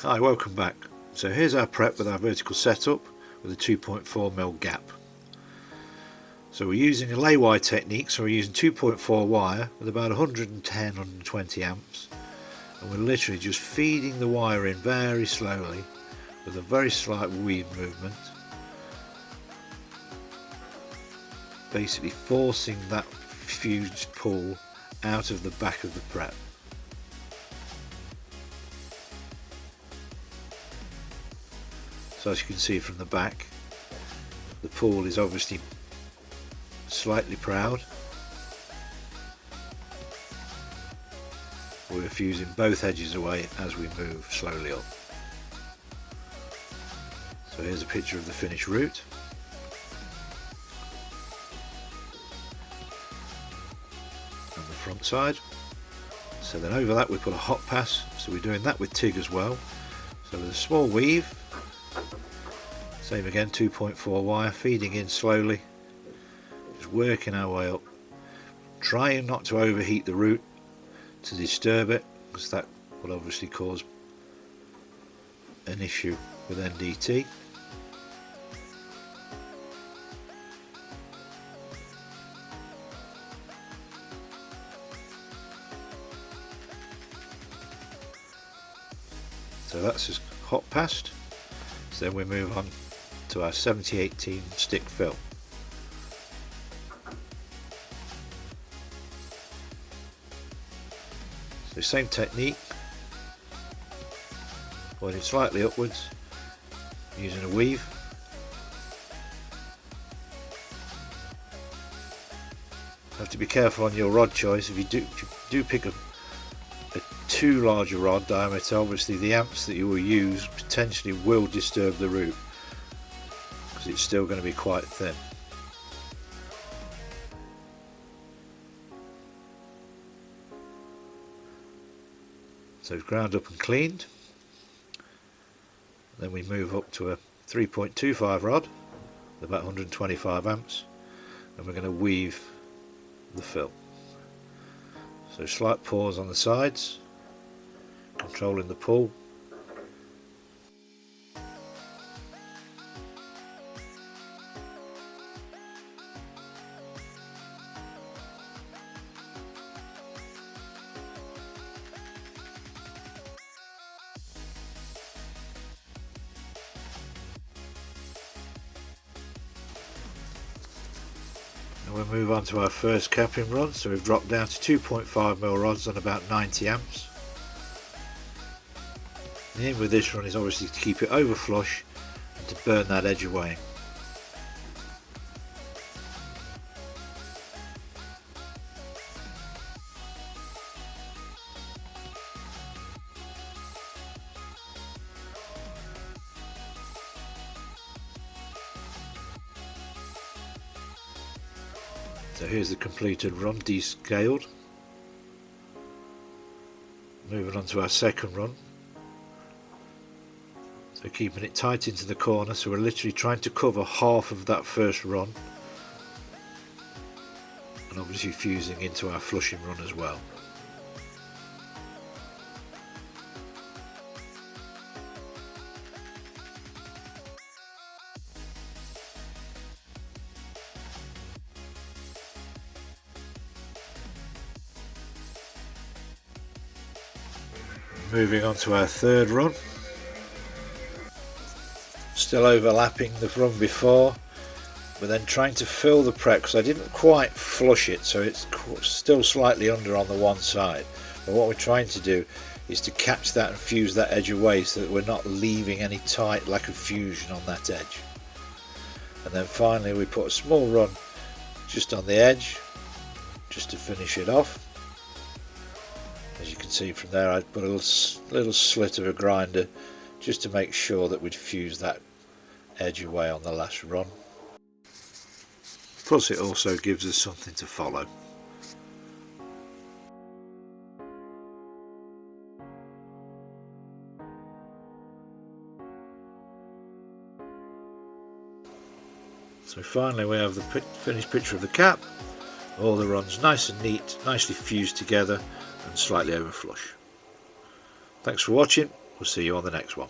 Hi, welcome back. So here's our prep with our vertical setup with a 2.4mm gap. So we're using a lay wire technique, so we're using 2.4 wire with about 110-120 amps, and we're literally just feeding the wire in very slowly with a very slight weave movement, basically forcing that fused pull out of the back of the prep. So as you can see from the back, the pull is obviously slightly proud. We're fusing both edges away as we move slowly up. So here's a picture of the finished route. And the front side. So then over that we put a hot pass, so we're doing that with TIG as well. So with a small weave, same again, 2.4 wire, feeding in slowly, just working our way up, trying not to overheat the route to disturb it, because that will obviously cause an issue with NDT. So that's just hot passed. So then we move on to our 70-18 stick fill. So same technique, pointing slightly upwards, using a weave. Have to be careful on your rod choice. If you do pick a too large a rod diameter, obviously the amps that you will use potentially will disturb the route, because it's still going to be quite thin. So it's ground up and cleaned. Then we move up to a 3.25 rod with about 125 amps, and we're going to weave the fill. So slight pause on the sides, controlling the pull. And we'll move on to our first capping rod. So we've dropped down to 2.5mm rods on about 90 amps. The aim with this run is obviously to keep it over flush and to burn that edge away. So here's the completed run, descaled. Moving on to our second run. So keeping it tight into the corner, so we're literally trying to cover half of that first run, and obviously fusing into our flushing run as well. Moving on to our third run. Still overlapping the run before, but then trying to fill the prep, because I didn't quite flush it, so it's still slightly under on the one side. But what we're trying to do is to catch that and fuse that edge away, so that we're not leaving any tight lack of fusion on that edge. And then finally we put a small run just on the edge, just to finish it off. As you can see from there, I put a little slit of a grinder just to make sure that we'd fuse that edge away on the last run. Plus it also gives us something to follow. So finally we have the finished picture of the cap. All the runs nice and neat, nicely fused together and slightly over flush. Thanks for watching. We'll see you on the next one.